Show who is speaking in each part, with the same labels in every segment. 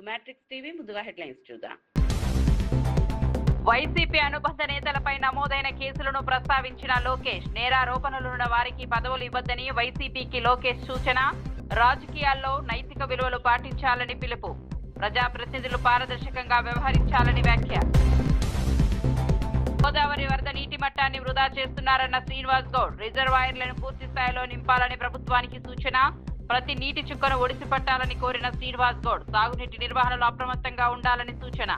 Speaker 1: Matrix TV ముందుగా headlines చూద్దాం.
Speaker 2: YCP అనుబంధ నేతలపై నమోదైన కేసులను ప్రస్తావించిన లోకేష్. నేరారోపణలున్న వారికి పదవులు ఇవ్వద్దని వైసీపీకి లోకేష్ సూచన. రాజకీయాల్లో నైతిక విలువలు పాటించాలని పిలుపు. ప్రజాప్రతినిధులు పారదర్శకంగా వ్యవహరించాలని వ్యాఖ్య. గోదావరి వరద నీటి మట్టాన్ని వృధా చేస్తున్నారన్న శ్రీనివాస్ గౌడ్. రిజర్వాయర్లను పూర్తి స్థాయిలో నింపాలని ప్రభుత్వానికి సూచన. ప్రతి నీటి చుక్కను ఒడిసి పట్టాలని కోరిన శ్రీనివాస్ గౌడ్. సాగునీటి నిర్వహణలో అప్రమత్తంగా ఉండాలని సూచన.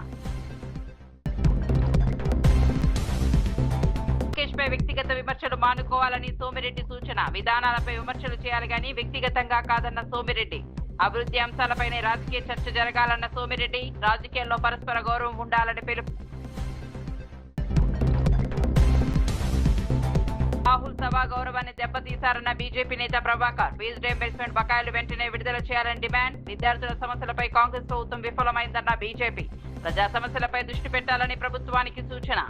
Speaker 2: లోకేష్ పై వ్యక్తిగత విమర్శలు మానుకోవాలని సోమిరెడ్డి సూచన. విధానాలపై విమర్శలు చేయాలి గాని వ్యక్తిగతంగా కాదన్న సోమిరెడ్డి. అభివృద్ధి అంశాలపైనే రాజకీయ చర్చ జరగాలన్న సోమిరెడ్డి. రాజకీయాల్లో పరస్పర గౌరవం ఉండాలని పిలుపు. రాహుల్ సభా గౌరవాన్ని దెబ్బతీశారన్న బీజేపీ నేత ప్రభాకర్. ఫీజు రీయింబర్స్మెంట్ బకాయిలు వెంటనే విడుదల చేయాలని డిమాండ్. విద్యార్థుల సమస్యలపై కాంగ్రెస్ ప్రభుత్వం విఫలమైందన్న బీజేపీ. ప్రజా సమస్యలపై దృష్టి పెట్టాలని ప్రభుత్వానికి సూచన.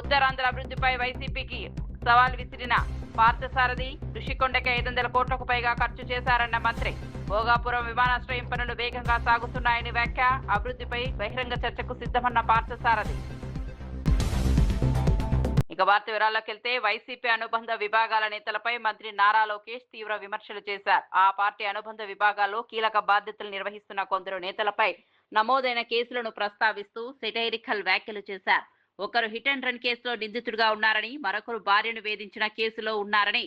Speaker 2: ఉత్తరాంధ్ర అభివృద్ధిపై వైసీపీకి సవాల్ విసిరిన పార్థసారథి. ఋషికొండకి 500 కోట్లకు పైగా ఖర్చు చేశారన్న మంత్రి. భోగాపురం విమానాశ్రయం పనులు వేగంగా సాగుతున్నాయని వ్యాఖ్య. అభివృద్ధిపై బహిరంగ చర్చకు సిద్ధమన్న పార్థసారథి. ఇక వార్త వివరాల్లోకి వెళ్తే వైసీపీ అనుబంధ విభాగాల నేతలపై మంత్రి నారా లోకేష్ తీవ్ర విమర్శలు చేశారు. ఆ పార్టీ అనుబంధ విభాగాల్లో కీలక బాధ్యతలు నిర్వహిస్తున్న కొందరు నేతలపై నమోదైన కేసులను ప్రస్తావిస్తూ సెటైరికల్ వ్యాఖ్యలు చేశారు. ఒకరు హిట్ అండ్ రన్ కేసులో నిందితుడిగా ఉన్నారని, మరొకరు భార్యను వేధించిన కేసులో ఉన్నారని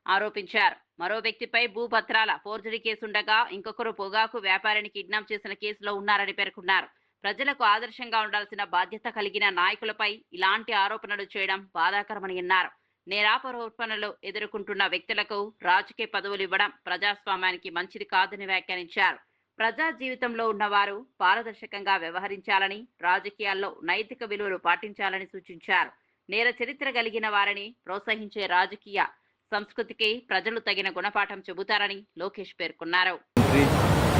Speaker 2: ఆరోపించారు. మరో వ్యక్తిపై భూపత్రాల ఫోర్జరీ కేసుండగా ఇంకొకరు పొగాకు వ్యాపారిని కిడ్నాప్ చేసిన కేసులో ఉన్నారని పేర్కొన్నారు. ప్రజలకు ఆదర్శంగా ఉండాల్సిన బాధ్యత కలిగిన నాయకులపై ఇలాంటి ఆరోపణలు చేయడం బాధాకరమని అన్నారు. నేరారోపణలు ఎదుర్కొంటున్న వ్యక్తులకు రాజకీయ పదవులు ఇవ్వడం ప్రజాస్వామ్యానికి మంచిది కాదని వ్యాఖ్యానించారు. ప్రజా జీవితంలో ఉన్నవారు పారదర్శకంగా వ్యవహరించాలని, రాజకీయాల్లో నైతిక విలువలు పాటించాలని సూచించారు. నేర చరిత్ర కలిగిన వారిని ప్రోత్సహించే రాజకీయ సంస్కృతికి ప్రజలు తగిన గుణపాఠం చెబుతారని లోకేష్ పేర్కొన్నారు.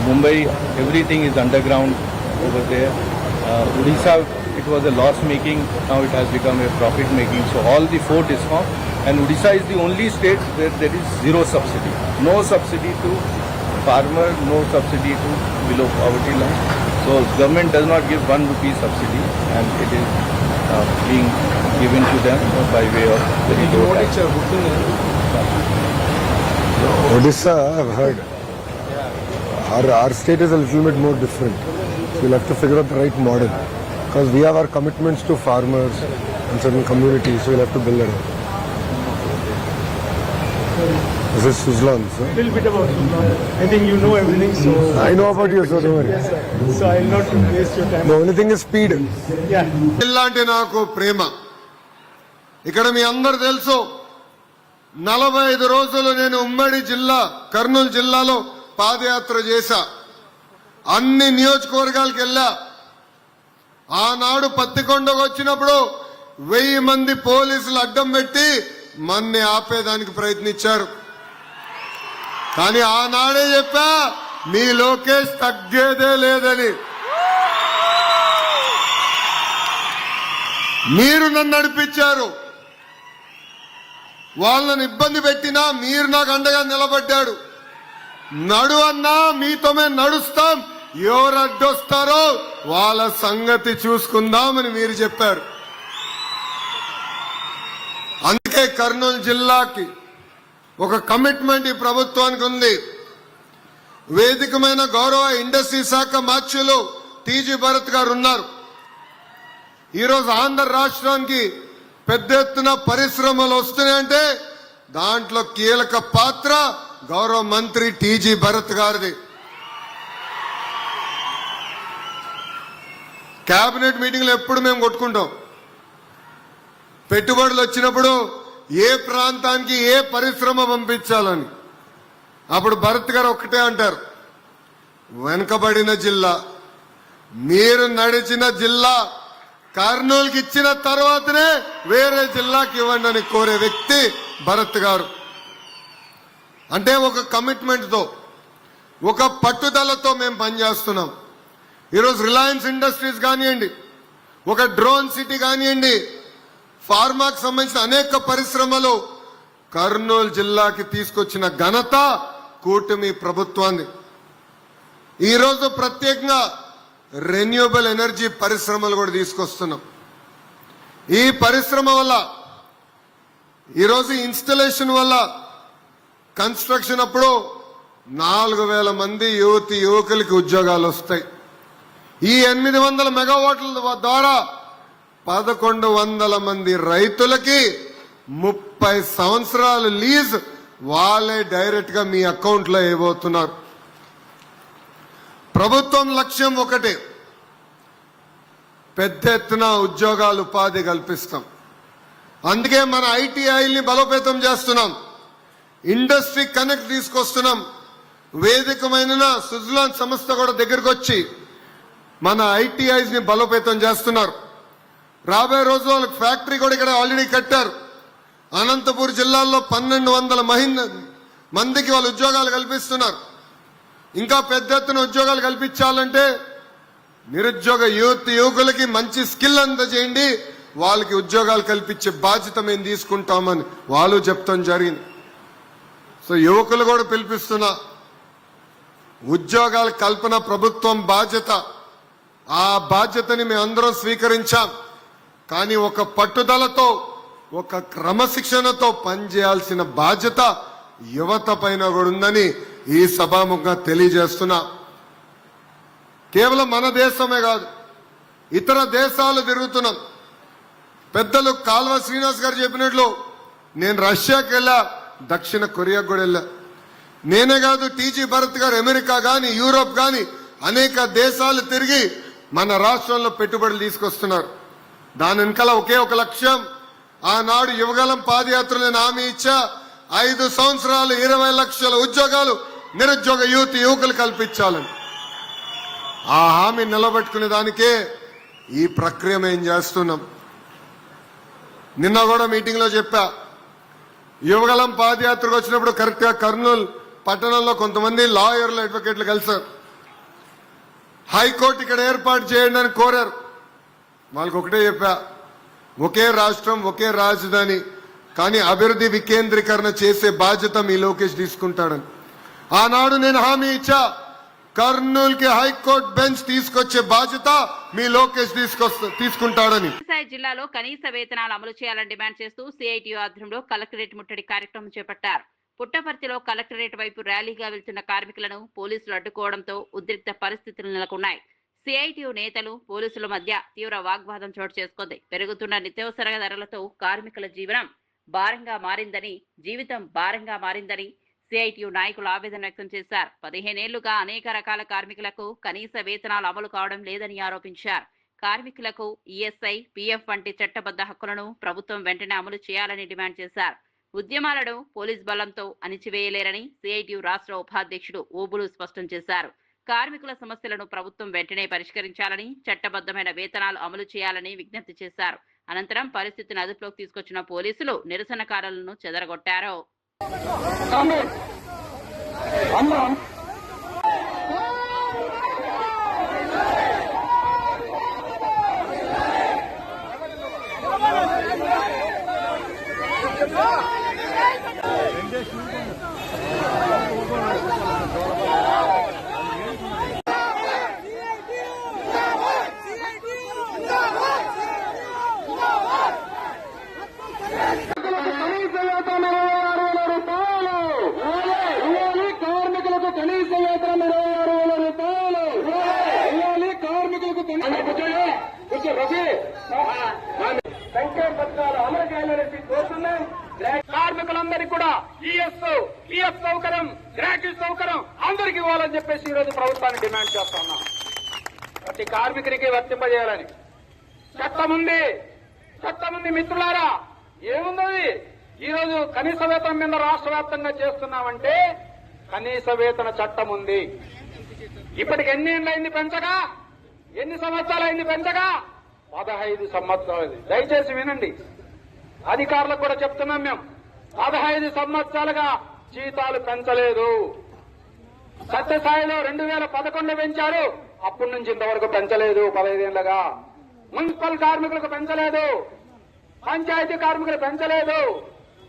Speaker 3: Mumbai everything is underground over there. Odisha, it was a loss making, now it has become a profit making. So all the 4 DISCOM, and Odisha is the only state where there is zero subsidy. No subsidy to farmer, no subsidy to below poverty line. So government does not give 1 rupee subsidy, and it is being given to them by way of very low tax.
Speaker 4: Odisha, I've heard. Our state is a little bit more different. So we'll have to figure out the right model, because we have our commitments to farmers and certain communities, so we'll have to build it up. This is Suzlon, sir.
Speaker 5: A little bit about Suzlon. I think you know everything, so...
Speaker 4: I know about you, sir, don't worry.
Speaker 5: Yes, sir. So I'll not waste your time.
Speaker 4: The only thing is speed.
Speaker 5: Yeah.
Speaker 6: ఇలాంటి నాకు ప్రేమ. ఇక్కడ మీ అందరు తెలుసు, 45 రోజులు నేను ఉమ్మడి జిల్లా కర్నూలు జిల్లాలో పాదయాత్ర చేశా. అన్ని నియోజకవర్గాలకు వెళ్ళా. ఆనాడు పత్తికొండకు వచ్చినప్పుడు 1000 మంది పోలీసులు అడ్డం పెట్టి మన్ని ఆపేదానికి ప్రయత్నించారు. కానీ ఆనాడే చెప్పా, మీ లోకేష్ తగ్గేదే లేదని. మీరు నన్ను నడిపించారు. వాళ్ళని ఇబ్బంది పెట్టినా మీరు నాకు అండగా నిలబడ్డాడు. నడు అన్నా మీతో మేము నడుస్తాం, ఎవరు అడ్డొస్తారో వాళ్ళ సంగతి చూసుకుందామని మీరు చెప్పారు. అందుకే కర్నూలు జిల్లాకి ఒక కమిట్మెంట్ ఈ ప్రభుత్వానికి ఉంది. వేదికమైన గౌరవ ఇండస్ట్రీ శాఖ మార్చులు టీజీ భరత్ గారు ఉన్నారు. ఈరోజు ఆంధ్ర రాష్ట్రానికి పెద్ద ఎత్తున పరిశ్రమలు వస్తున్నాయంటే దాంట్లో కీలక పాత్ర గౌరవ మంత్రి టీజీ భరత్ గారిది. కేబినెట్ మీటింగ్లో ఎప్పుడు మేము కొట్టుకుంటాం. పెట్టుబడులు వచ్చినప్పుడు ఏ ప్రాంతానికి ఏ పరిశ్రమ పంపించాలని. అప్పుడు భరత్ గారు ఒక్కటే అంటారు, వెనుకబడిన జిల్లా, మీరు నడిచిన జిల్లా కర్నూలుకి ఇచ్చిన తర్వాతనే వేరే జిల్లాకి ఇవ్వండి అని కోరే వ్యక్తి భరత్ గారు. అంటే ఒక కమిట్మెంట్తో, ఒక పట్టుదలతో మేము పనిచేస్తున్నాం. ఈరోజు రిలయన్స్ ఇండస్ట్రీస్ కానివ్వండి, ఒక డ్రోన్ సిటీ కానివ్వండి, ఫార్మాకు సంబంధించిన అనేక పరిశ్రమలు కర్నూలు జిల్లాకి తీసుకొచ్చిన ఘనత కూటమి ప్రభుత్వాన్ని. ఈరోజు ప్రత్యేకంగా రెన్యూబుల్ ఎనర్జీ పరిశ్రమలు కూడా తీసుకొస్తున్నాం. ఈ పరిశ్రమ వల్ల ఈరోజు ఇన్స్టలేషన్ వల్ల కన్స్ట్రక్షన్ అప్పుడు 4,000 మంది యువకులకి ఉద్యోగాలు వస్తాయి. ఈ 800 మెగావాట్ల ద్వారా 1,100 మంది రైతులకి 30 సంవత్సరాలు లీజ్ వాళ్ళే డైరెక్ట్ గా మీ అకౌంట్ లో వేయబోతున్నారు. ప్రభుత్వం లక్ష్యం ఒకటే, పెద్ద ఎత్తున ఉద్యోగాలు ఉపాధి కల్పిస్తాం. అందుకే మన ఐటీఐల్ని బలోపేతం చేస్తున్నాం, ఇండస్ట్రీ కనెక్ట్ తీసుకొస్తున్నాం. వేదికమైన సుజలాన్ సంస్థ కూడా దగ్గరకు వచ్చి మన ఐటీఐస్ ని బలోపేతం చేస్తున్నారు. రాబోయే రోజుల్లో వాళ్ళకి ఫ్యాక్టరీ కూడా ఇక్కడ ఆల్రెడీ కట్టారు. అనంతపూర్ జిల్లాలో 1,200 మందికి వాళ్ళు ఉద్యోగాలు కల్పిస్తున్నారు. ఇంకా పెద్ద ఎత్తున ఉద్యోగాలు కల్పించాలంటే నిరుద్యోగ యువకులకి మంచి స్కిల్ అందజేయండి, వాళ్ళకి ఉద్యోగాలు కల్పించే బాధ్యత మేము తీసుకుంటామని వాళ్ళు చెప్తాం జరిగింది. సో యువకులు కూడా పిలిపిస్తున్నా, ఉద్యోగాల కల్పన ప్రభుత్వం బాధ్యత. ఆ బాధ్యతని మేమందరం స్వీకరించాం. కానీ ఒక పట్టుదలతో, ఒక క్రమశిక్షణతో పనిచేయాల్సిన బాధ్యత యువత పైన కూడా ఉందని ఈ సభాముఖంగా తెలియజేస్తున్నా. కేవలం మన దేశమే కాదు, ఇతర దేశాలు తిరుగుతున్నాం. పెద్దలు కాల్వ శ్రీనివాస్ గారు చెప్పినట్లు నేను రష్యాకి వెళ్ళా, దక్షిణ కొరియాకు కూడా వెళ్ళా. నేనే కాదు, టీజీ భరత్ గారు అమెరికా గాని యూరోప్ గాని అనేక దేశాలు తిరిగి మన రాష్ట్రంలో పెట్టుబడులు తీసుకొస్తున్నారు. దాని వెనకాల ఒకే ఒక లక్ష్యం. ఆనాడు యువగలం పాదయాత్రలో నేను హామీ ఇచ్చా, 5 సంవత్సరాలు 20 లక్షల ఉద్యోగాలు నిరుద్యోగ యువకులు కల్పించాలని. ఆ హామీ నిలబెట్టుకునే దానికే ఈ ప్రక్రియ మేము చేస్తున్నాం. నిన్న కూడా మీటింగ్ లో చెప్పా, యువగలం పాదయాత్రకు వచ్చినప్పుడు కరెక్ట్ గా కర్నూలు పట్టణంలో కొంతమంది లాయర్లు, అడ్వకేట్లు కలిసారు. హైకోర్టు ఇక్కడ ఏర్పాటు చేయండి అని కోరారు. వాళ్ళకి ఒకటే చెప్పా, ఒకే రాష్ట్రం ఒకే రాజధాని, కానీ అభివృద్ధి వికేంద్రీకరణ చేసే బాధ్యత మీ లోకేష్ తీసుకుంటాడని. ఆనాడు నేను హామీ ఇచ్చా, కర్నూలుకి హైకోర్టు బెంచ్ తీసుకొచ్చే బాధ్యత మీ లోకేష్ తీసుకుంటాడని.
Speaker 2: జిల్లాలో కనీస వేతనాలు అమలు చేయాలని డిమాండ్ చేస్తూ సిఐటియు ఆధ్వర్యంలో కలెక్టరేట్ ముట్టడి కార్యక్రమం చేపట్టారు. పుట్టపర్తిలో కలెక్టరేట్ వైపు ర్యాలీగా వెళ్తున్న కార్మికులను పోలీసులు అడ్డుకోవడంతో ఉద్రిక్త పరిస్థితులు నెలకొన్నాయి. సిఐటియు నేతలు పోలీసుల మధ్య తీవ్ర వాగ్వాదం చోటు చేసుకుంది. పెరుగుతున్న నిత్యావసర ధరలతో కార్మికుల జీవితం భారంగా మారిందని సిఐటియు నాయకులు ఆవేదన వ్యక్తం చేశారు. 15 ఏళ్లుగా అనేక రకాల కార్మికులకు కనీస వేతనాలు అమలు కావడం లేదని ఆరోపించారు. కార్మికులకు ఈఎస్ఐ, పిఎఫ్ వంటి చట్టబద్ధ హక్కులను ప్రభుత్వం వెంటనే అమలు చేయాలని డిమాండ్ చేశారు. ఉద్యమాలను పోలీస్ బలంతో అణిచివేయలేరని సిఐటియు రాష్ట్ర ఉపాధ్యక్షుడు ఓబులు స్పష్టం చేశారు. కార్మికుల సమస్యలను ప్రభుత్వం వెంటనే పరిష్కరించాలని, చట్టబద్ధమైన వేతనాలు అమలు చేయాలని విజ్ఞప్తి చేశారు. అనంతరం పరిస్థితిని అదుపులోకి తీసుకొచ్చిన పోలీసులు నిరసనకారులను చెదరగొట్టారు.
Speaker 7: కార్మికులందరికీ కూడా పిఎఫ్ సౌకర్యం, గ్రాట్యుటీ సౌకర్యం అందరికీ ఇవ్వాలని చెప్పేసి ఈ రోజు ప్రభుత్వాన్ని డిమాండ్ చేస్తున్నాం. ప్రతి కార్మికునికి వర్తింపజేయాలని చట్టం ఉంది మిత్రులారా. ఏముంది ఈ రోజు కనీస వేతనం మీద రాష్ట్ర వ్యాప్తంగా చేస్తున్నామంటే కనీస వేతన చట్టం ఉంది. ఇప్పటికి ఎన్ని ఏళ్ళైంది పెంచగా, ఎన్ని సంవత్సరాలైంది పెంచగా? 15 సంవత్సరాలు. దయచేసి వినండి, అధికారులకు కూడా చెప్తున్నాం మేము, 15 సంవత్సరాలుగా జీతాలు పెంచలేదు. సత్యసాయిలో 2011 పెంచారు, అప్పటి నుంచి ఇంతవరకు పెంచలేదు. 15 ఏళ్లుగా మున్సిపల్ కార్మికులకు పెంచలేదు, పంచాయతీ కార్మికులు పెంచలేదు.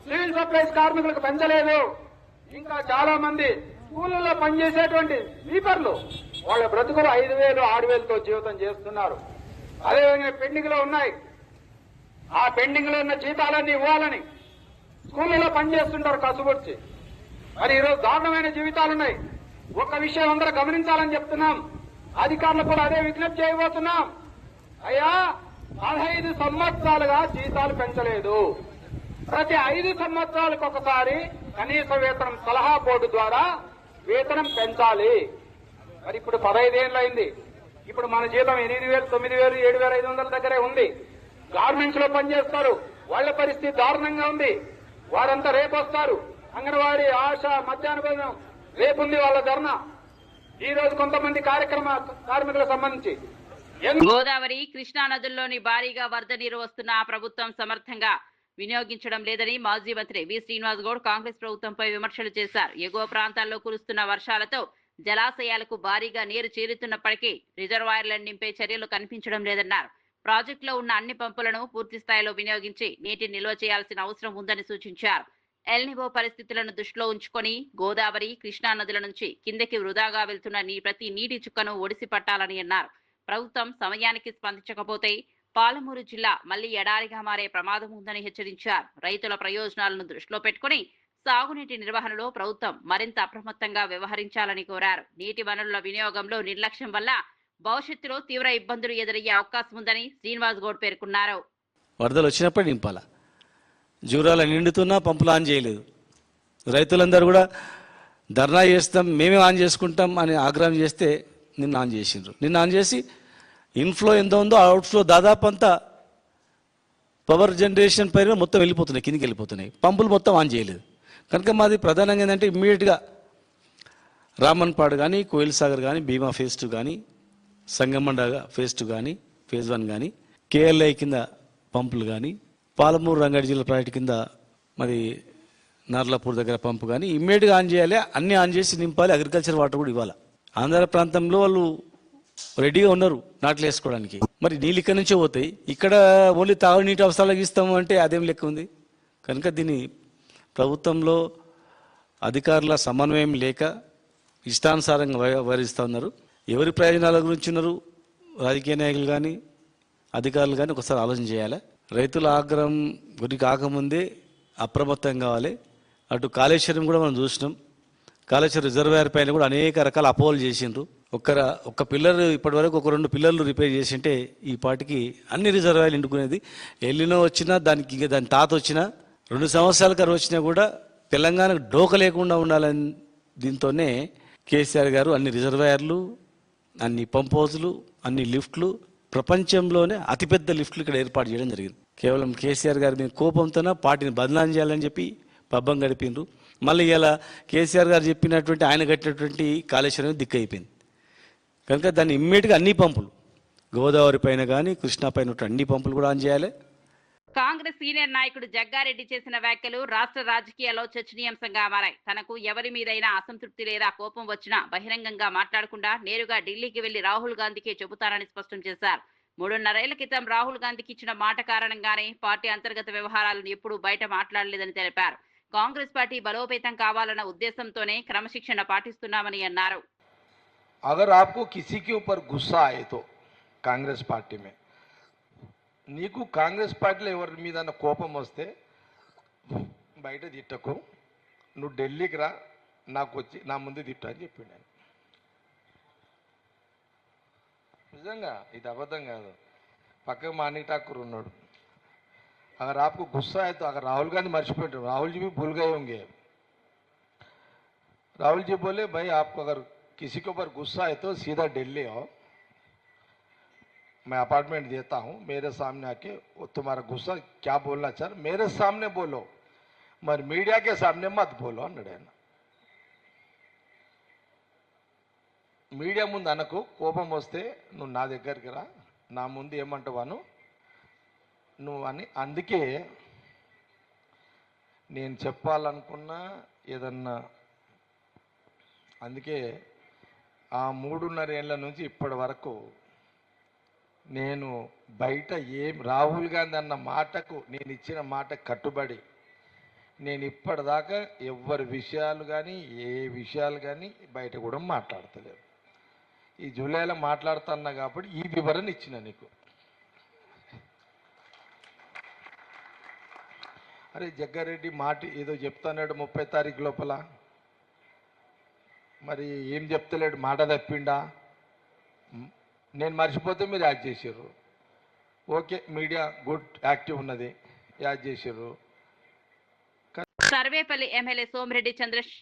Speaker 7: సివిల్ సప్లైస్ కార్మికులకు పెంచలేదు. ఇంకా చాలా మంది స్కూళ్ళలో పనిచేసేటువంటి స్లీపర్లు వాళ్ళ బ్రతుకులు 5,000, 6,000తో జీవితం చేస్తున్నారు. అదేవిధంగా పెండింగ్ లో ఉన్నాయి. ఆ పెండింగ్ లో ఉన్న జీతాలన్నీ ఇవ్వాలని స్కూళ్ళలో పనిచేస్తుంటారు కసుబొచ్చి. మరి ఈరోజు దారుణమైన జీవితాలున్నాయి. ఒక విషయం అందరూ గమనించాలని చెప్తున్నాం. అధికారులు కూడా అదే విజ్ఞప్తి చేయబోతున్నాం. అయ్యా, 15 సంవత్సరాలుగా జీతాలు పెంచలేదు. ప్రతి 5 సంవత్సరాలకు ఒకసారి కనీస వేతనం సలహా బోర్డు ద్వారా వేతనం పెంచాలి. మరి ఇప్పుడు 15 ఏళ్ళు అయింది. ఇప్పుడు మన జీతం 8,000, 9,000, 7,500 దగ్గరే ఉంది. గార్మెంట్స్ లో పనిచేస్తారు, వాళ్ళ పరిస్థితి దారుణంగా ఉంది. వారంతా రేపు వస్తారు. అంగన్వాడీ, ఆశ, మధ్యాహ్న భోజనం రేపుంది వాళ్ళ ధర్నా. ఈ రోజు కొంతమంది కార్మికులకు సంబంధించి
Speaker 2: గోదావరి, కృష్ణా నదుల్లోని భారీగా వరద నీరు వస్తున్న ప్రభుత్వం సమర్థంగా వినియోగించడం లేదని మాజీ మంత్రి వి. శ్రీనివాస్ గౌడ్ కాంగ్రెస్ ప్రభుత్వంపై విమర్శలు చేశారు. ఎగువ ప్రాంతాల్లో కురుస్తున్న వర్షాలతో జలాశయాలకు భారీగా నీరు చేరుతున్నప్పటికీ రిజర్వాయర్లను నింపే చర్యలు కనిపించడం లేదన్నారు. ప్రాజెక్టులో ఉన్న అన్ని పంపులను పూర్తి స్థాయిలో వినియోగించి నీటిని నిల్వ చేయాల్సిన అవసరం ఉందని సూచించారు. ఎల్నివో పరిస్థితులను దృష్టిలో ఉంచుకొని గోదావరి, కృష్ణా నదుల నుంచి కిందకి వృధాగా వెళ్తున్న ప్రతి నీటి చుక్కను ఒడిసి పట్టాలని అన్నారు. ప్రభుత్వం సమయానికి స్పందించకపోతే పాలమూరు జిల్లా మళ్లీ ఎడారిగా మారే ప్రమాదం ఉందని హెచ్చరించారు. రైతుల ప్రయోజనాలను దృష్టిలో పెట్టుకుని సాగునీటి నిర్వహణలో ప్రభుత్వం మరింత అప్రమత్తంగా వ్యవహరించాలని కోరారు. నీటి వనరుల వినియోగంలో నిర్లక్ష్యం వల్ల భవిష్యత్తులో తీవ్ర ఇబ్బందులు ఎదురయ్యే అవకాశం ఉందని శ్రీనివాస్ గౌడ్ పేర్కొన్నారు.
Speaker 8: వరదలు వచ్చినప్పుడు నింపాల, జూరాల నిండుతున్నా పంపులు ఆన్ చేయలేదు. రైతులందరూ కూడా ధర్నా చేస్తాం, మేమే ఆన్ చేసుకుంటాం అని ఆగ్రహం చేస్తే నిన్న ఆన్ చేసిండ్రు. నిన్న ఆన్ చేసి ఇన్ఫ్లో ఎంత ఉందో అవుట్ఫ్లో దాదాపు అంతా పవర్ జనరేషన్ పైన మొత్తం వెళ్ళిపోతున్నాయి, కిందికి వెళ్ళిపోతున్నాయి. పంపులు మొత్తం ఆన్ చేయలేదు. కనుక మాది ప్రధానంగా ఏంటంటే ఇమ్మీడియట్గా రామన్పాడు కానీ, కోయిల్ సాగర్ కానీ, భీమా ఫేజ్ 2 కానీ, సంగమండ ఫేజ్ 2 కానీ, ఫేజ్ 1 కానీ, కేఎల్ఐ కింద పంపులు కానీ, పాలమూరు రంగారెడ్డి జిల్లా ప్రాజెక్టు కింద మరి నార్లాపూర్ దగ్గర పంపు కానీ ఇమ్మీడియట్గా ఆన్ చేయాలి. అన్నీ ఆన్ చేసి నింపాలి. అగ్రికల్చర్ వాటర్ కూడా ఇవ్వాలి. ఆంధ్ర ప్రాంతంలో వాళ్ళు రెడీగా ఉన్నారు నాట్లు వేసుకోవడానికి. మరి నీళ్ళు ఇక్కడ నుంచే పోతాయి. ఇక్కడ ఓన్లీ తాగునీటి అవసరాలకు ఇస్తాము అంటే అదేం లెక్క ఉంది. కనుక దీన్ని ప్రభుత్వంలో అధికారుల సమన్వయం లేక ఇష్టానుసారంగా వ్యవహరిస్తూ ఉన్నారు. ఎవరి ప్రయోజనాల గురించి ఉన్నారు రాజకీయ నాయకులు కానీ అధికారులు కానీ ఒకసారి ఆలోచన చేయాలి. రైతుల ఆగ్రహం గురి కాకముందే అప్రమత్తం కావాలి. అటు కాళేశ్వరం కూడా మనం చూసినాం. కాళేశ్వరం రిజర్వాయర్ పైన కూడా అనేక రకాల అపోహలు చేసిండ్రు. ఒక్క పిల్లర్ ఇప్పటి వరకు 1-2 పిల్లర్లు రిపేర్ చేసింటే ఈ పాటికి అన్ని రిజర్వాయర్లు నిండుకునేది. ఎల్లినో వచ్చినా దాని తాత వచ్చినా 2 సంవత్సరాల కరువు వచ్చినా కూడా తెలంగాణకు డోక లేకుండా ఉండాలని దీంతోనే కేసీఆర్ గారు అన్ని రిజర్వాయర్లు, అన్ని పంప్ హౌజులు, అన్ని లిఫ్ట్లు, ప్రపంచంలోనే అతిపెద్ద లిఫ్ట్లు ఇక్కడ ఏర్పాటు చేయడం జరిగింది. కేవలం కేసీఆర్ గారి మీద కోపంతోనే పార్టీని బదనాం చేయాలని చెప్పి పబ్బం గడిపిండ్రు. మళ్ళీ ఇలా కేసీఆర్ గారు చెప్పినటువంటి ఆయన కట్టినటువంటి కాళేశ్వరం దిక్కైపోయింది. కనుక దాన్ని ఇమ్మీడియట్గా అన్ని పంపులు గోదావరి పైన కానీ కృష్ణా పైన అన్ని పంపులు కూడా ఆన్ చేయాలి.
Speaker 2: కాంగ్రెస్ సీనియర్ నాయకుడు జగ్గారెడ్డి చేసిన వ్యాఖ్యలు రాష్ట్ర రాజకీయాల్లో చర్చనీయాంశంగా మారాయి. తనకు ఎవరి మీదైనా అసంతృప్తి లేదా కోపం వచ్చినా బహిరంగంగా మాట్లాడకుండా నేరుగా ఢిల్లీకి వెళ్లి రాహుల్ గాంధీకే చెబుతారని స్పష్టం చేశారు. 3.5 ఏళ్ల క్రితం రాహుల్ గాంధీకి ఇచ్చిన మాట కారణంగానే పార్టీ అంతర్గత వ్యవహారాలను ఎప్పుడూ బయట మాట్లాడలేదని తెలిపారు. కాంగ్రెస్ పార్టీ బలోపేతం కావాలన్న ఉద్దేశంతోనే క్రమశిక్షణ పాటిస్తున్నామని అన్నారు.
Speaker 9: अगर आपको किसी के ऊपर गुस्सा आए तो कांग्रेस पार्टी में నీకు కాంగ్రెస్ పార్టీలో ఎవరి మీద కోపం వస్తే బయట తిట్టకు, నువ్వు ఢిల్లీకి రా, నాకు వచ్చి నా ముందు తిట్టు అని చెప్పిండు ఆయన. నిజంగా ఇది అబద్ధం కాదు. పక్కకు మాణిక్ ఠాకూర్ ఉన్నాడు. अगर आपको गुस्सा है तो अगर राहुल गांधी मर्చిపోయారు, राहुल जी भी भूल गए होंगे. राहुल जी बोले भाई आपको अगर किसी के ऊपर गुस्सा है तो सीधा दिल्ली आओ, मैं अपार्टमेंट देता हूँ, मेरे सामने आके वो तुम्हारा गुस्सा क्या बोलना चाह मेरे सामने बोलो, मगर मीडिया के सामने मत बोलो అన్నాడు. మీడియా ముందు అనకు, కోపం వస్తే నువ్వు నా దగ్గరికి రా, నా ముందు ఏమంటావాను నువ్వు అని. అందుకే నేను చెప్పాలనుకున్నా ఏదన్నా, అందుకే ఆ 3.5 ఏళ్ల నుంచి ఇప్పటి వరకు నేను బయట రాహుల్ గాంధీ అన్న మాటకు నేను ఇచ్చిన మాట కట్టుబడి నేను ఇప్పటిదాకా ఎవరి విషయాలు కానీ ఏ విషయాలు కానీ బయట కూడా మాట్లాడతలేదు. ఈ జూలైలో మాట్లాడుతున్నా కాబట్టి ఈ వివరణ ఇచ్చిన నీకు. అరే జగ్గారెడ్డి మాట ఏదో చెప్తాన్నాడు 30 తారీఖు లోపల, మరి ఏం చెప్తలేడు, మాట తప్పిండా? నేను మర్చిపోతే మీరు యాడ్ చేసారు. ఓకే, మీడియా గుడ్ యాక్టివ్ ఉన్నది, యాడ్ చేసారు.
Speaker 2: సర్వేపల్లి ఎమ్మెల్యే సోమిరెడ్డి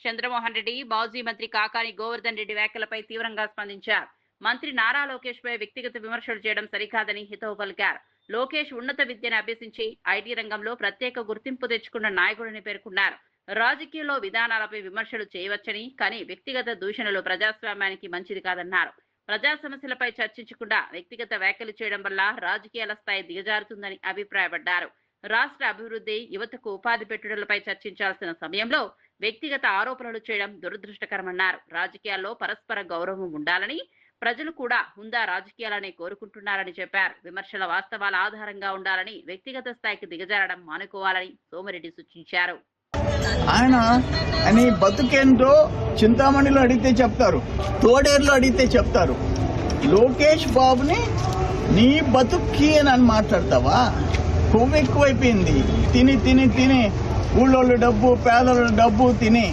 Speaker 2: చంద్రమోహన్ రెడ్డి మాజీ మంత్రి కాకాని గోవర్ధన్ రెడ్డి వ్యాఖ్యలపై తీవ్రంగా స్పందించారు. మంత్రి నారా లోకేష్ పై వ్యక్తిగత విమర్శలు చేయడం సరికాదని హితవు పలికారు. లోకేష్ ఉన్నత విద్యను అభ్యసించి ఐటీ రంగంలో ప్రత్యేక గుర్తింపు తెచ్చుకున్న నాయకుడిని పేర్కొన్నారు. రాజకీయాల్లో విధానాలపై విమర్శలు చేయవచ్చని, కానీ వ్యక్తిగత దూషణలు ప్రజాస్వామ్యానికి మంచిది కాదన్నారు. ప్రజా సమస్యలపై చర్చించకుండా వ్యక్తిగత వ్యాఖ్యలు చేయడం వల్ల రాజకీయాల స్థాయి దిగజారుతుందని అభిప్రాయపడ్డారు. రాష్ట్ర అభివృద్ధి, యువతకు ఉపాధి పెట్టుబడులపై చర్చించాల్సిన సమయంలో వ్యక్తిగత ఆరోపణలు చేయడం దురదృష్టకరమన్నారు. రాజకీయాల్లో పరస్పర గౌరవం ఉండాలని, ప్రజలు కూడా హుందా రాజకీయాలనే కోరుకుంటున్నారని చెప్పారు. విమర్శల వాస్తవాల ఆధారంగా ఉండాలని, వ్యక్తిగత స్థాయికి దిగజారడం మానుకోవాలని సోమిరెడ్డి సూచించారు.
Speaker 10: ఆయన బతుకేంటో చింతామణిలో అడిగితే చెప్తారు, తోడేరులో అడిగితే చెప్తారు. లోకేష్ బాబుని నీ బతుక్కి అని మాట్లాడతావా? కొవ్వు ఎక్కువైపోయింది. తిని తిని తిని ఊళ్ళోళ్ళు డబ్బు, పేదోళ్ళ డబ్బు తిని.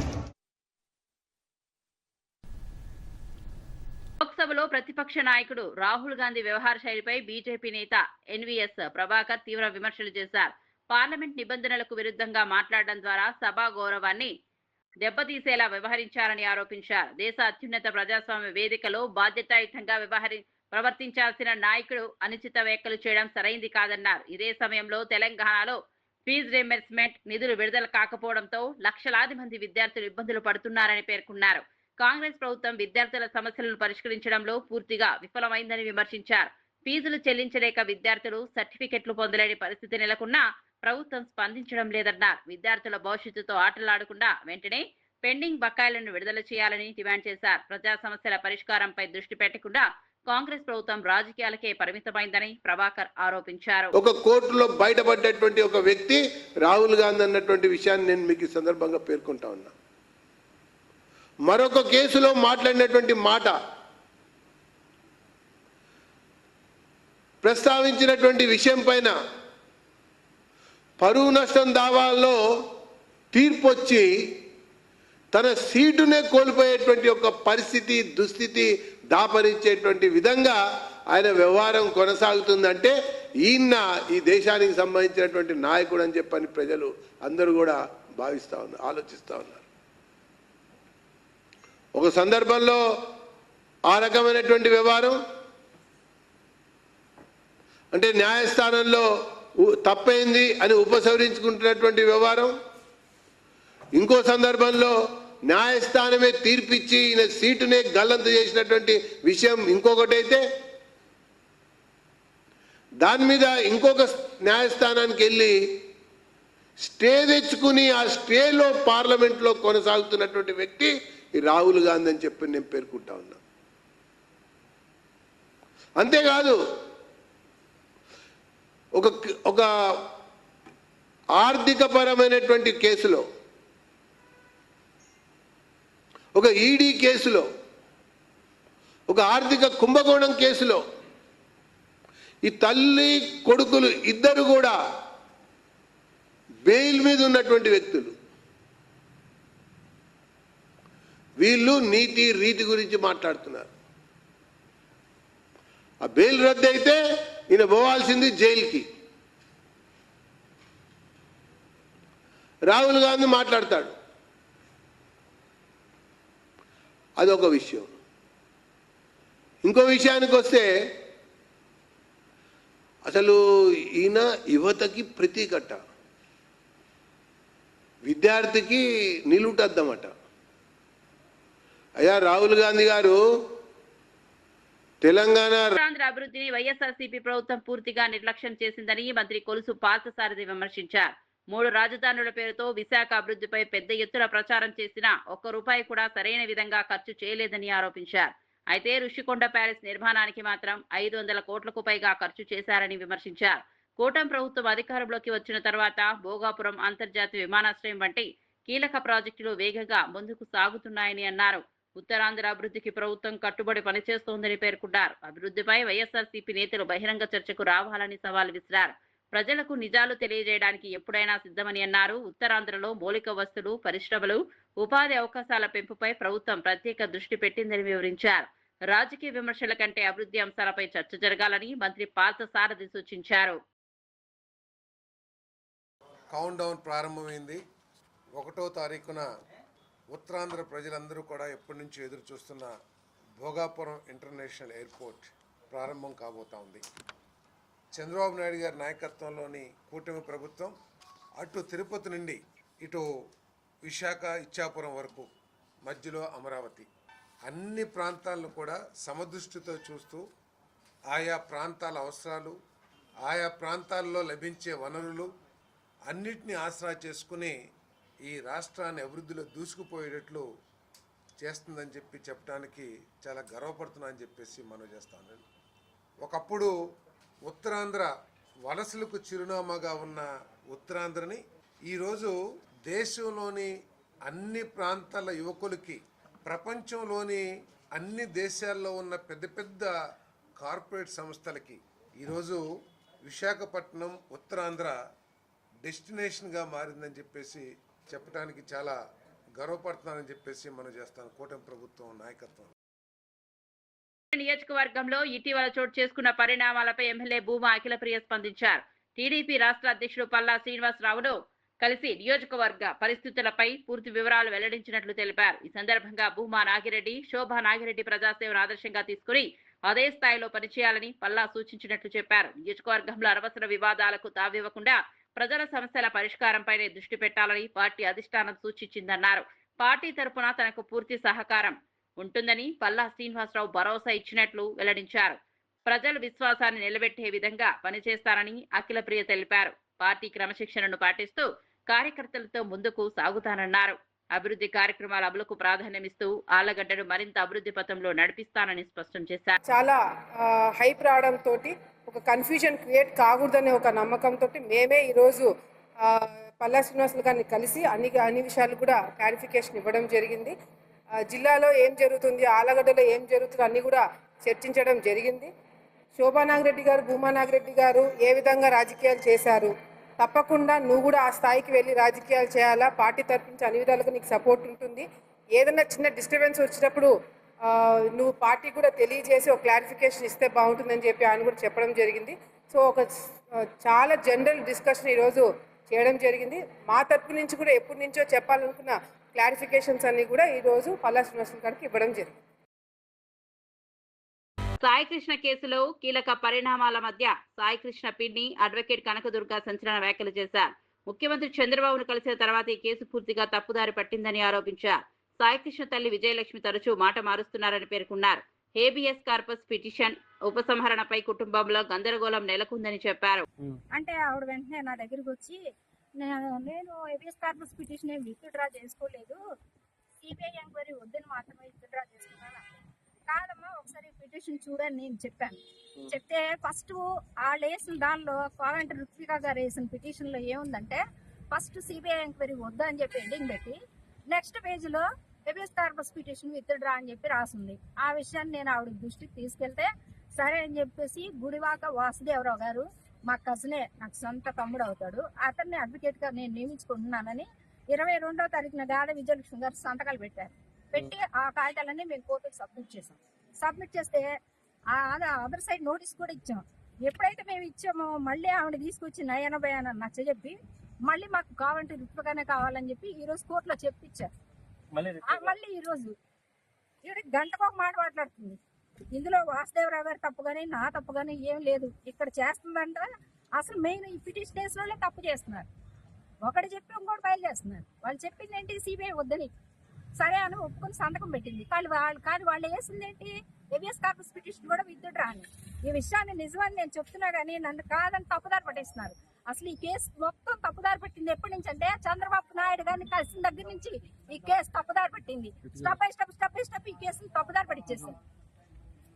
Speaker 2: లోక్సభలో ప్రతిపక్ష నాయకుడు రాహుల్ గాంధీ వ్యవహార శైలిపై బీజేపీ నేత ఎన్వీఎస్ ప్రభాకర్ తీవ్ర విమర్శలు చేశారు. పార్లమెంట్ నిబంధనలకు విరుద్ధంగా మాట్లాడడం ద్వారా సభా గౌరవాన్ని దెబ్బతీసేలా వ్యవహరించారని ఆరోపించారు. దేశ అత్యున్నత ప్రజాస్వామ్య వేదికలో బాధ్యతాయుతంగా ప్రవర్తించాల్సిన నాయకుడు అనుచిత వ్యాఖ్యలు చేయడం సరైంది కాదన్నారు. ఇదే సమయంలో తెలంగాణలో ఫీజు రీయింబర్స్మెంట్ నిధులు విడుదల కాకపోవడంతో లక్షలాది మంది విద్యార్థులు ఇబ్బందులు పడుతున్నారని పేర్కొన్నారు. కాంగ్రెస్ ప్రభుత్వం విద్యార్థుల సమస్యలను పరిష్కరించడంలో పూర్తిగా విఫలమైందని విమర్శించారు. ఫీజులు చెల్లించలేక విద్యార్థులు సర్టిఫికెట్లు పొందలేని పరిస్థితి నెలకొన్నా ప్రభుత్వం స్పందించడం లేదన్నారు. విద్యార్థుల భవిష్యత్తుతో ఆటలాడకుండా వెంటనే పెండింగ్ బకాయిలను విడుదల చేయాలని డిమాండ్ చేశారు. ప్రజా సమస్యల పరిష్కారంపై దృష్టి పెట్టకుండా కాంగ్రెస్ ప్రభుత్వం రాజకీయాలకే పరిమితమైందని ప్రభాకర్ ఆరోపించారు.
Speaker 6: ఒక కోర్టులో బయటపడ్డటువంటి ఒక వ్యక్తి రాహుల్ గాంధీ అన్నటువంటి విషయాన్ని నేను మీకు ఈ సందర్భంగా పేర్కొంటా ఉన్నా. మరొక కేసులో మాట్లాడినటువంటి మాట, ప్రస్తావించినటువంటి విషయం పైన పరువు నష్టం దావాల్లో తీర్పు వచ్చి తన సీటునే కోల్పోయేటువంటి ఒక పరిస్థితి, దుస్థితి దాపరించేటువంటి విధంగా ఆయన వ్యవహారం కొనసాగుతుందంటే ఈయన ఈ దేశానికి సంబంధించినటువంటి నాయకుడు అని చెప్పని ప్రజలు అందరూ కూడా భావిస్తూ ఉన్నారు, ఆలోచిస్తూ ఉన్నారు. ఒక సందర్భంలో ఆ రకమైనటువంటి వ్యవహారం అంటే న్యాయస్థానంలో తప్పైంది అని ఉపసంహరించుకుంటున్నటువంటి వ్యవహారం, ఇంకో సందర్భంలో న్యాయస్థానమే తీర్పిచ్చి ఈయన సీటునే గల్లంతు చేసినటువంటి విషయం ఇంకొకటైతే, దాని మీద ఇంకొక న్యాయస్థానానికి వెళ్ళి స్టే తెచ్చుకుని ఆ స్టేలో పార్లమెంట్లో కొనసాగుతున్నటువంటి వ్యక్తి ఈ రాహుల్ గాంధీ అని చెప్పి నేను పేర్కొంటా ఉన్నా. అంతేకాదు ఒక ఆర్థిక పరమైనటువంటి కేసులో, ఒక ఈడీ కేసులో, ఒక ఆర్థిక కుంభకోణం కేసులో ఈ తల్లి కొడుకులు ఇద్దరు కూడా బెయిల్ మీద ఉన్నటువంటి వ్యక్తులు. వీళ్ళు నీతి రీతి గురించి మాట్లాడుతున్నారు. ఆ బెయిల్ రద్దు అయితే ఈయన పోవాల్సింది జైలుకి. రాహుల్ గాంధీ మాట్లాడతాడు, అదొక విషయం. ఇంకో విషయానికి వస్తే అసలు ఈయన యువతకి ప్రతీకట, విద్యార్థికి నిలుటద్దమట. అయ్యా రాహుల్ గాంధీ గారు, తెలంగాణ
Speaker 2: ఆంధ్ర అభివృద్ధిని వైఎస్ఆర్సీపీ ప్రభుత్వం పూర్తిగా నిర్లక్ష్యం చేసిందని మంత్రి కొలుసు పార్థసారథి విమర్శించారు. 3 రాజధానుల పేరుతో విశాఖ అభివృద్ధిపై పెద్ద ఎత్తున ప్రచారం చేసినా ఒక్క రూపాయి కూడా సరైన విధంగా ఖర్చు చేయలేదని ఆరోపించారు. అయితే ఋషికొండ ప్యాలెస్ నిర్మాణానికి మాత్రం 500 కోట్లకు పైగా ఖర్చు చేశారని విమర్శించారు. కూటమి ప్రభుత్వం అధికారంలోకి వచ్చిన తర్వాత భోగాపురం అంతర్జాతీయ విమానాశ్రయం వంటి కీలక ప్రాజెక్టులు వేగంగా ముందుకు సాగుతున్నాయని అన్నారు. ఉత్తరాంధ్ర అభివృద్ధికి ప్రభుత్వం కట్టుబడి పనిచేస్తోందని పేర్కొన్నారు. అభివృద్ధిపై వైఎస్ఆర్సీపీ నేతలు బహిరంగ చర్చకు రావాలని సవాల్ విసిరారు. ప్రజలకు నిజాలు తెలియజేయడానికి ఎప్పుడైనా సిద్ధమని అన్నారు. ఉత్తరాంధ్రలో మౌలిక వస్తువులు, పరిశ్రమలు, ఉపాధి అవకాశాల పెంపుపై ప్రభుత్వం ప్రత్యేక దృష్టి పెట్టిందని వివరించారు. రాజకీయ విమర్శల కంటే అభివృద్ధి అంశాలపై చర్చ జరగాలని మంత్రి పార్థసారథి సూచించారు.
Speaker 6: కౌంట్ డౌన్ ప్రారంభమైంది. 1వ తారీఖున ఉత్తరాంధ్ర ప్రజలందరూ కూడా ఎప్పటి నుంచి ఎదురు చూస్తున్న భోగాపురం ఇంటర్నేషనల్ ఎయిర్పోర్ట్ ప్రారంభం కాబోతా ఉంది. చంద్రబాబు నాయుడు గారి నాయకత్వంలోని కూటమి ప్రభుత్వం అటు తిరుపతి నుండి ఇటు విశాఖ, ఇచ్చాపురం వరకు మధ్యలో అమరావతి అన్ని ప్రాంతాలను కూడా సమదృష్టితో చూస్తూ ఆయా ప్రాంతాల అవసరాలు, ఆయా ప్రాంతాల్లో లభించే వనరులు అన్నిటినీ ఆసరా చేసుకుని ఈ రాష్ట్రాన్ని అభివృద్ధిలో దూసుకుపోయేటట్లు చేస్తుందని చెప్పడానికి చాలా గర్వపడుతున్నానని చెప్పేసి మనం చేస్తాను. ఒకప్పుడు ఉత్తరాంధ్ర వలసలకు చిరునామాగా ఉన్న ఉత్తరాంధ్రని ఈరోజు దేశంలోని అన్ని ప్రాంతాల యువకులకి, ప్రపంచంలోని అన్ని దేశాల్లో ఉన్న పెద్ద పెద్ద కార్పొరేట్ సంస్థలకి ఈరోజు విశాఖపట్నం ఉత్తరాంధ్ర డెస్టినేషన్గా మారిందని చెప్పేసి చెప్పడానికి చాలా గర్వపడుతున్నానని చెప్పేసి మనం చేస్తాను కూటమి ప్రభుత్వం నాయకత్వం.
Speaker 2: నియోజకవర్గంలో ఇటీవల చోటు చేసుకున్న పరిణామాలపై ఎమ్మెల్యే భూమా అఖిలప్రియ స్పందించారు. టీడీపీ రాష్ట్ర అధ్యక్షుడు పల్లా శ్రీనివాసరావును కలిసి నియోజకవర్గ పరిస్థితులపై పూర్తి వివరాలు వెల్లడించినట్లు తెలిపారు. ఈ సందర్భంగా భూమా నాగిరెడ్డి, శోభా నాగిరెడ్డి ప్రజాసేవను ఆదర్శంగా తీసుకుని అదే స్థాయిలో పనిచేయాలని పల్లా సూచించినట్లు చెప్పారు. నియోజకవర్గంలో అనవసర వివాదాలకు తావివ్వకుండా ప్రజల సమస్యల పరిష్కారంపైనే దృష్టి పెట్టాలని పార్టీ అధిష్టానం సూచించిందన్నారు. పార్టీ తరపున తనకు పూర్తి సహకారం ఉంటుందని పల్లా శ్రీనివాసరావు భరోసా ఇచ్చినట్లు వెల్లడించారు. ప్రజల విశ్వాసాన్ని నిలబెట్టే విధంగా పనిచేస్తానని అఖిలప్రియ తెలిపారు. పార్టీ క్రమశిక్షణను పాటిస్తూ కార్యకర్తలతో ముందుకు సాగుతానన్నారు. అభివృద్ధి కార్యక్రమాల అమలుకు ప్రాధాన్యమిస్తూ ఆళ్లగడ్డను మరింత అభివృద్ధి పథంలో నడిపిస్తానని స్పష్టం చేశారు.
Speaker 11: చాలా హైప్ రావడంతో ఒక కన్ఫ్యూజన్ క్రియేట్ కాకూడదనే ఒక నమ్మకంతో మేమే ఈరోజు పల్లా శ్రీనివాసులు గారిని కలిసి అన్ని విషయాలు కూడా క్లారిఫికేషన్ ఇవ్వడం జరిగింది. జిల్లాలో ఏం జరుగుతుంది, ఆళ్లగడ్డలో ఏం జరుగుతుంది అన్ని కూడా చర్చించడం జరిగింది. శోభా నాగిరెడ్డి గారు, భూమా నాగిరెడ్డి గారు ఏ విధంగా రాజకీయాలు చేశారు, తప్పకుండా నువ్వు కూడా ఆ స్థాయికి వెళ్ళి రాజకీయాలు చేయాలా, పార్టీ తరఫు నుంచి అన్ని విధాలుగా నీకు సపోర్ట్ ఉంటుంది. ఏదైనా చిన్న డిస్టర్బెన్స్ వచ్చినప్పుడు నువ్వు పార్టీ కూడా తెలియజేసి ఒక క్లారిఫికేషన్ ఇస్తే బాగుంటుందని చెప్పి ఆయన కూడా చెప్పడం జరిగింది. సో ఒక చాలా జనరల్ డిస్కషన్ ఈరోజు చేయడం జరిగింది. మా తరపు నుంచి కూడా ఎప్పటి నుంచో చెప్పాలనుకున్న క్లారిఫికేషన్స్ అన్ని కూడా ఈరోజు పల్లా శ్రీనివాసరావు గారికి ఇవ్వడం జరిగింది.
Speaker 2: సాయికృష్ణ కేసులో కీలక పరిణామాల మధ్య సాయికృష్ణ పిన్ని అడ్వకేట్ కనకదుర్గ సంచలన వ్యాఖ్యలు చేశారు. ముఖ్యమంత్రి చంద్రబాబును కలిసిన తర్వాత ఈ కేసు పూర్తిగా తప్పుదారి పట్టిందని ఆరోపించారు. సాయికృష్ణ తల్లి విజయలక్ష్మి తరచూ మాట మారుస్తున్నారని పేర్కొన్నారు. హేబియస్ కార్పస్ పిటిషన్ ఉపసంహరణపై కుటుంబంలో గందరగోళం నెలకొందని చెప్పారు.
Speaker 12: అంటే ఆవిడ వెంటనే నా దగ్గరికి వచ్చి నేను హేబియస్ కార్పస్ పిటిషన్ ఏం విత్డ్రా చేసుకోలేదు, సిబిఐ ఎంక్వైరీ వద్దని మాత్రమే విత్డ్రా చేసుకున్నాను. కాదమ్మా ఒకసారి పిటిషన్ చూడని నేను చెప్పాను. చెప్తే ఫస్ట్ వాళ్ళు వేసిన దానిలో కావాలంటే రుత్విక గారు వేసిన పిటిషన్లో ఏముందంటే ఫస్ట్ సిబిఐ ఎంక్వైరీ వద్దా అని చెప్పి ఎండింగ్ పెట్టి నెక్స్ట్ పేజీలో హేబియస్ కార్పస్ పిటిషన్ విత్డ్రా అని చెప్పి రాసింది. ఆ విషయాన్ని నేను ఆవిడ దృష్టికి తీసుకెళ్తే సరే అని చెప్పేసి గుడివాక వాసుదేవరావు గారు మా కజినే, నాకు సొంత తమ్ముడు అవుతాడు, అతన్ని అడ్వకేట్గా నేను నియమించుకుంటున్నానని 22వ తారీఖున గాడ విజయలక్ష్మి గారు సంతకాలు పెట్టి ఆ కాగితాలన్నీ మేము కోర్టుకు సబ్మిట్ చేసాం. సబ్మిట్ చేస్తే అదర్ సైడ్ నోటీస్ కూడా ఇచ్చాం. ఎప్పుడైతే మేము ఇచ్చామో మళ్ళీ ఆవిడ తీసుకొచ్చి నయన భయాన్ని నచ్చజెప్పి మళ్ళీ మాకు కావాలంటే రుత్విగానే కావాలని చెప్పి ఈరోజు కోర్టులో చెప్పించారు. మళ్ళీ ఈరోజు ఈవిడ గంటకు ఒక మాట మాట్లాడుతుంది. ఇందులో వాసుదేవరావు గారు తప్పు కానీ నా తప్పు కానీ ఏం లేదు, ఇక్కడ చేస్తుందంట. అసలు మెయిన్ ఈ పిటిషన్ కేసులోనే తప్పు చేస్తున్నారు. ఒకటి చెప్పి ఇంకోటి బయలు చేస్తున్నారు. వాళ్ళు చెప్పింది ఏంటి, సిబిఐ వద్దని. సరే అని ఒప్పుకొని సంతకం పెట్టింది. కానీ వాళ్ళు వేసింది ఏంటి, హేబియస్ కార్పస్ పిటిషన్ కూడా విత్డ్రా అని. ఈ విషయాన్ని నిజమని నేను చెప్తున్నా కానీ నన్ను కాదని తప్పుదారి పట్టేస్తున్నారు. అసలు ఈ కేసు మొత్తం తప్పుదారి పట్టింది ఎప్పటి నుంచి అంటే చంద్రబాబు నాయుడు గారిని కలిసిన దగ్గర నుంచి ఈ కేసు తప్పుదారి పట్టింది. స్టెప్ బై స్టెప్ ఈ కేసుని తప్పుదారి పట్టించేసింది.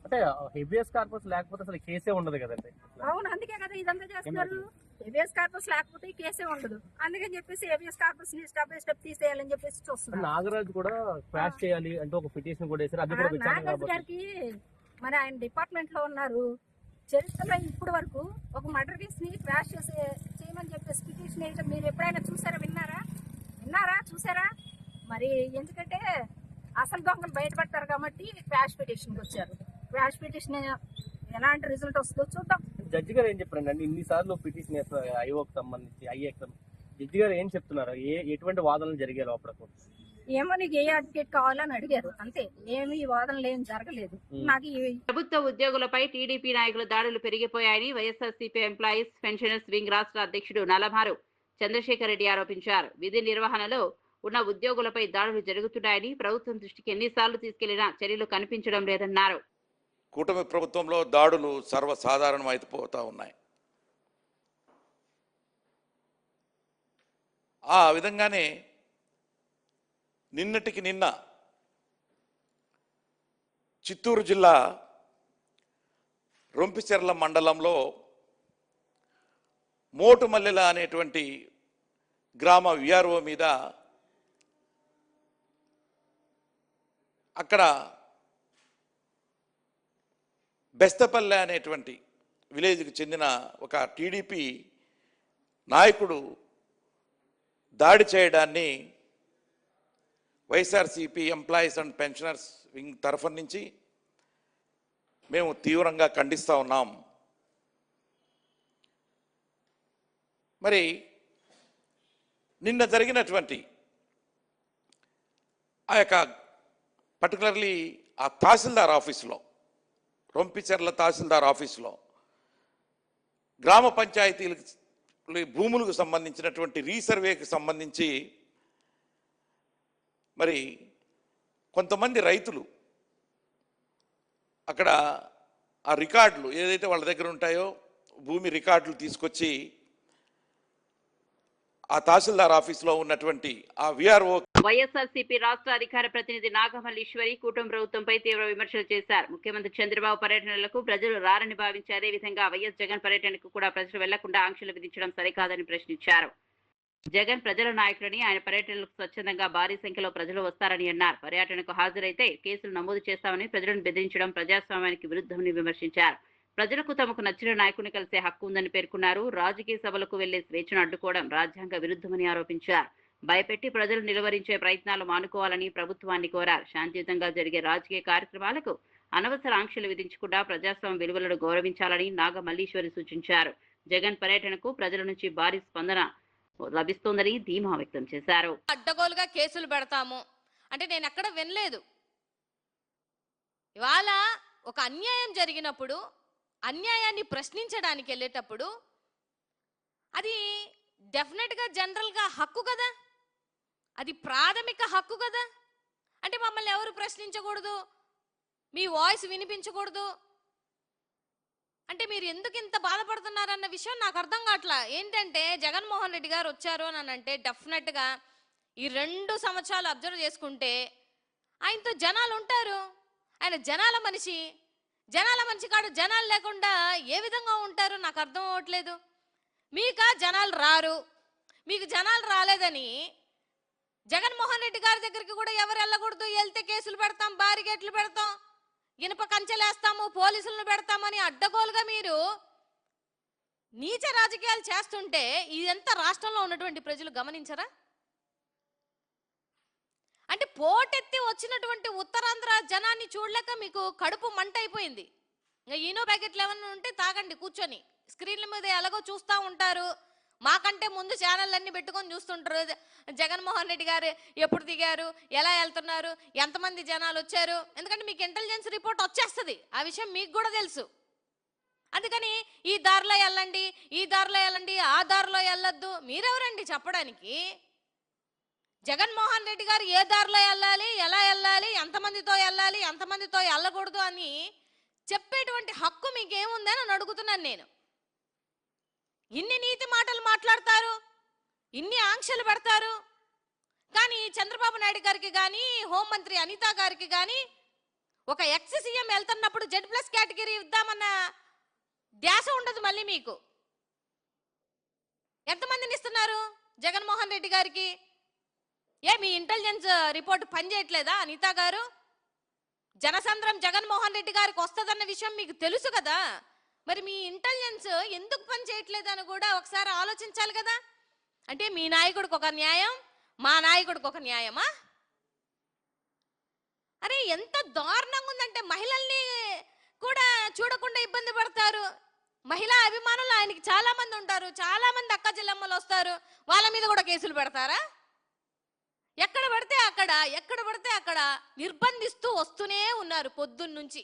Speaker 5: అంటే హెబియస్ కార్పస్ లేకపోతే అసలు కేసే ఉండదు కదండి.
Speaker 12: అవును, అందుకే కదా ఇదంతా చేస్తున్నారు. హెబియస్ కార్పస్ లేకపోతే ఈ కేసే ఉండదు. అందుకని చెప్పేసి హెబియస్ కార్పస్ ని స్టెప్ బై స్టెప్ తీసేయాలని చెప్పేసి చూస్తున్నారు.
Speaker 5: నాగరాజు కూడా క్వాష్ చేయాలి అంటే ఒక పిటిషన్ కూడా వేశారు. అది కూడా
Speaker 12: నాగరాజు గారికి మరి ఆయన డిపార్ట్మెంట్ లో ఉన్నారు. చరిత్రలో ఇప్పటి వరకు ఒక మర్డర్ కేసు ని క్వాష్ చేయమని చెప్పేసి పిటిషన్ వేయటం మీరు ఎప్పుడైనా చూసారా, విన్నారా చూసారా? మరి ఎందుకంటే అసలు దొంగలు బయటపడతారు కాబట్టి క్వాష్ పిటిషన్కి వచ్చారు. క్వాష్ పిటిషన్ ఎలాంటి రిజల్ట్ వస్తుందో చూద్దాం.
Speaker 5: జడ్జి గారు ఏం చెప్పారండి? అంటే ఇన్నిసార్లు పిటిషన్ వేస్తున్నారు ఐఓకి సంబంధించి, ఐఏకి జడ్జి గారు ఏం చెప్తున్నారు? ఎటువంటి వాదనలు జరిగారు అప్పుడు?
Speaker 12: ఏమో నీకు ఏ అడ్వకేట్ కావాలని అడిగారు, అంతే. ఏమి వాదనలు ఏం జరగలేదు. నాకు
Speaker 2: ప్రభుత్వ ఉద్యోగులపై టీడీపీ నాయకుల దాడులు పెరిగిపోయాయని వైఎస్ఆర్సీపీ ఎంప్లాయీస్ పెన్షనర్స్ వింగ్ రాష్ట్ర అధ్యక్షుడు నలమారు చంద్రశేఖర్ రెడ్డి ఆరోపించారు. విధి నిర్వహణలో ఉన్న ఉద్యోగులపై దాడులు జరుగుతున్నాయని ప్రభుత్వం దృష్టికి ఎన్నిసార్లు తీసుకెళ్లినా చర్యలు కనిపించడం లేదన్నారు.
Speaker 13: కూటమి ప్రభుత్వంలో దాడులు సర్వసాధారణమైపోతా ఉన్నాయి. ఆ విధంగానే నిన్నటికి నిన్న చిత్తూరు జిల్లా రొంపిచెర్ల మండలంలో మోటుమల్లెల అనేటువంటి గ్రామ విఆర్ఓ మీద అక్కడ బెస్తపల్లె అనేటువంటి విలేజ్కి చెందిన ఒక టీడీపీ నాయకుడు దాడి చేయడాన్ని YSRCP employees and pensioners wing తరఫు నుంచి మేము తీవ్రంగా ఖండిస్తూ ఉన్నాం. మరి నిన్న జరిగినటువంటి ఆ యొక్క పర్టికులర్లీ ఆ తహసీల్దార్ ఆఫీసులో, రొంపిచెర్ల తహసీల్దార్ ఆఫీసులో గ్రామ పంచాయతీల భూములకు సంబంధించినటువంటి రీసర్వేకి సంబంధించి మరి కొంతమంది రైతులు అక్కడ ఆ రికార్డులు ఏదైతే వాళ్ళ దగ్గర ఉంటాయో భూమి రికార్డులు తీసుకొచ్చి ఆ తహసీల్దార్ ఆఫీసులో ఉన్నటువంటి ఆ విఆర్ఓ.
Speaker 2: వైఎస్ఆర్సీపీ రాష్ట్ర అధికార ప్రతినిధి నాగమల్లీశ్వరి కూటమి ప్రభుత్వంపై తీవ్ర విమర్శలు చేశారు. ముఖ్యమంత్రి చంద్రబాబు పర్యటనలకు ప్రజలు రారని భావించి అదేవిధంగా వైఎస్ జగన్ పర్యటనకు కూడా ప్రజలు వెళ్లకుండా ఆంక్షలు విధించడం సరికాదని ప్రశ్నించారు. జగన్ ప్రజల నాయకులని, ఆయన పర్యటనలకు స్వచ్ఛందంగా భారీ సంఖ్యలో ప్రజలు వస్తారని అన్నారు. పర్యటనకు హాజరైతే కేసులు నమోదు చేస్తామని ప్రజలను బెదిరించడం ప్రజాస్వామ్యానికి విరుద్ధమని విమర్శించారు. ప్రజలకు తమకు నచ్చిన నాయకుని కలిసే హక్కు ఉందని పేర్కొన్నారు. రాజకీయ సభలకు వెళ్లే స్వేచ్ఛను అడ్డుకోవడం రాజ్యాంగ విరుద్ధమని ఆరోపించారు. భయపెట్టి ప్రజలు నిలువరించే ప్రయత్నాలు మానుకోవాలని ప్రభుత్వాన్ని కోరారు. శాంతియుతంగా జరిగే రాజకీయ కార్యక్రమాలకు అనవసర ఆంక్షలు విధించకుండా ప్రజాస్వామ్య విలువలను గౌరవించాలని నాగమల్లీశ్వరి సూచించారు. జగన్ పర్యటనకు ప్రజల నుంచి భారీ స్పందన లభిస్తోందని ధీమా వ్యక్తం చేశారు.
Speaker 14: అడ్డగోలుగా కేసులు పెడతాము అంటే నేను ఎక్కడ వినలేదు. ఇవాళ ఒక అన్యాయం జరిగినప్పుడు అన్యాయాన్ని ప్రశ్నించడానికి వెళ్ళేటప్పుడు అది డెఫినెట్గా జనరల్గా హక్కు కదా, అది ప్రాథమిక హక్కు కదా. అంటే మమ్మల్ని ఎవరు ప్రశ్నించకూడదు, మీ వాయిస్ వినిపించకూడదు అంటే మీరు ఎందుకు ఇంత బాధపడుతున్నారన్న విషయం నాకు అర్థం కావట్లా. ఏంటంటే జగన్మోహన్ రెడ్డి గారు వచ్చారు అని అంటే డెఫినెట్గా ఈ 2 సంవత్సరాలు అబ్జర్వ్ చేసుకుంటే ఆయనతో జనాలు ఉంటారు. ఆయన జనాల మనిషి కాదు. జనాలు లేకుండా ఏ విధంగా ఉంటారు నాకు అర్థం అవ్వట్లేదు. మీకా జనాలు రారు, మీకు జనాలు రాలేదని జగన్మోహన్ రెడ్డి గారి దగ్గరికి కూడా ఎవరు వెళ్ళకూడదు, వెళ్తే కేసులు పెడతాం, బారిగేట్లు పెడతాం, ఇనుప కంచెలేస్తాము, పోలీసులను పెడతామని అడ్డగోలుగా మీరు నీచ రాజకీయాలు చేస్తుంటే ఇదంతా రాష్ట్రంలో ఉన్నటువంటి ప్రజలు గమనించరా? అంటే పోటెత్తి వచ్చినటువంటి ఉత్తరాంధ్ర జనాన్ని చూడలేక మీకు కడుపు మంట అయిపోయింది. ఇంకా ఈనో ప్యాకెట్లు ఏమన్నా ఉంటే తాగండి కూర్చొని, స్క్రీన్ల మీద ఎలాగో చూస్తూ ఉంటారు. మాకంటే ముందు ఛానళ్ళన్నీ పెట్టుకొని చూస్తుంటారు. జగన్మోహన్ రెడ్డి గారు ఎప్పుడు దిగారు, ఎలా వెళ్తున్నారు, ఎంతమంది జనాలు వచ్చారు, ఎందుకంటే మీకు ఇంటెలిజెన్స్ రిపోర్ట్ వచ్చేస్తుంది. ఆ విషయం మీకు కూడా తెలుసు. అందుకని ఈ దారిలో వెళ్ళండి, ఈ దారిలో వెళ్ళండి, ఆ దారిలో వెళ్ళొద్దు. మీరెవరండి చెప్పడానికి? జగన్మోహన్ రెడ్డి గారు ఏ దారిలో వెళ్ళాలి, ఎలా వెళ్ళాలి, ఎంతమందితో వెళ్ళాలి, ఎంతమందితో వెళ్ళకూడదు అని చెప్పేటువంటి హక్కు మీకేముందని అని అడుగుతున్నాను నేను. ఇన్ని నీతి మాటలు మాట్లాడతారు, ఇన్ని ఆంక్షలు పెడతారు, కానీ చంద్రబాబు నాయుడు గారికి కానీ హోంమంత్రి అనిత గారికి కానీ ఒక ఎక్స్ సీఎం వెళ్తున్నప్పుడు Z+ కేటగిరీ ఇద్దామన్న ధ్యాస ఉండదు మళ్ళీ మీకు. ఎంతమందిని ఇస్తున్నారు జగన్మోహన్ రెడ్డి గారికి? మీ ఇంటెలిజెన్స్ రిపోర్ట్ పనిచేయట్లేదా అనితా గారు? జనసంద్రం జగన్మోహన్ రెడ్డి గారికి వస్తుందన్న విషయం మీకు తెలుసు కదా, మరి మీ ఇంటెలిజెన్స్ ఎందుకు పనిచేయట్లేదని కూడా ఒకసారి ఆలోచించాలి కదా. అంటే మీ నాయకుడికి ఒక న్యాయం, మా నాయకుడికి ఒక న్యాయమా? అరే ఎంత దారుణంగా ఉందంటే మహిళల్ని కూడా చూడకుండా ఇబ్బంది పడతారు. మహిళా అభిమానులు ఆయనకి చాలా మంది ఉంటారు, చాలా మంది అక్క చెల్లెమ్మలు వస్తారు, వాళ్ళ మీద కూడా కేసులు పెడతారా? ఎక్కడ పడితే అక్కడ నిర్బంధిస్తూ వస్తూనే ఉన్నారు పొద్దున్నుంచి.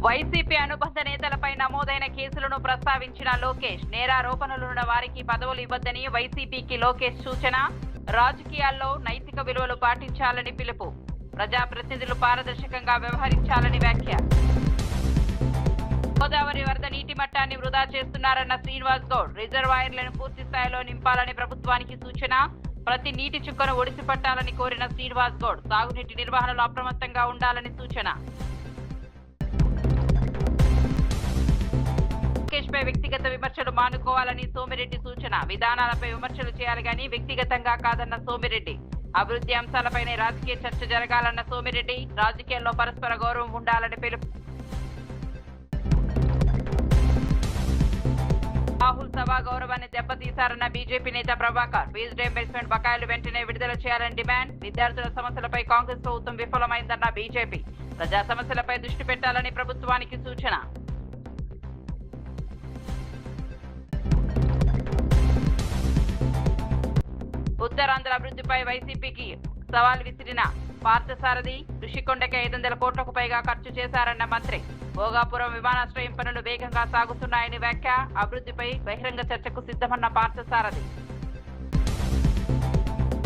Speaker 2: వైసీపీ అనుబంధ నేతలపై నమోదైన కేసులను ప్రస్తావించిన లోకేష్, నేరారోపణలున్న వారికి పదవులు ఇవ్వద్దని వైసీపీకి లోకేష్ సూచన. రాజకీయాల్లో నైతిక విలువలు పాటించాలని పిలుపు. ప్రజాప్రతినిధులు పారదర్శకంగా వ్యవహరించాలని వ్యాఖ్య. గోదావరి వరద నీటి మట్టాన్ని వృధా చేస్తున్నారన్న శ్రీనివాస్ గౌడ్, రిజర్వాయర్లను పూర్తి స్థాయిలో నింపాలని ప్రభుత్వానికి సూచన. ప్రతి నీటి చుక్కను ఒడిసి పట్టాలని కోరిన శ్రీనివాస్ గౌడ్, సాగునీటి నిర్వహణలో అప్రమత్తంగా ఉండాలని సూచన. లోకేష్ పై వ్యక్తిగత విమర్శలు మానుకోవాలని సోమిరెడ్డి సూచన. విధానాలపై విమర్శలు చేయాలి గాని వ్యక్తిగతంగా కాదన్న సోమిరెడ్డి. అభివృద్ధి అంశాలపైనే రాజకీయ చర్చ జరగాలన్న సోమిరెడ్డి, రాజకీయాల్లో పరస్పర గౌరవం ఉండాలని పిలుపు. రాహుల్ సభా గౌరవాన్ని దెబ్బతీశారన్న బీజేపీ నేత ప్రభాకర్, ఫీజు రీయింబర్స్మెంట్ బకాయిలు వెంటనే విడుదల చేయాలని డిమాండ్. విద్యార్థుల సమస్యలపై కాంగ్రెస్ ప్రభుత్వం విఫలమైందన్న బీజేపీ, ప్రజా సమస్యలపై దృష్టి పెట్టాలని ప్రభుత్వానికి సూచన. ఉత్తరాంధ్ర అభివృద్ధిపై వైసీపీకి సవాల్ విసిరిన పార్థసారథి, ఋషికొండకి 500 కోట్లకు పైగా ఖర్చు చేశారన్న మంత్రి. భోగాపురం విమానాశ్రయం పనులు వేగంగా సాగుతున్నాయని వ్యాఖ్య. అభివృద్ధిపై బహిరంగ చర్చకు సిద్ధమన్న పార్థసారథి.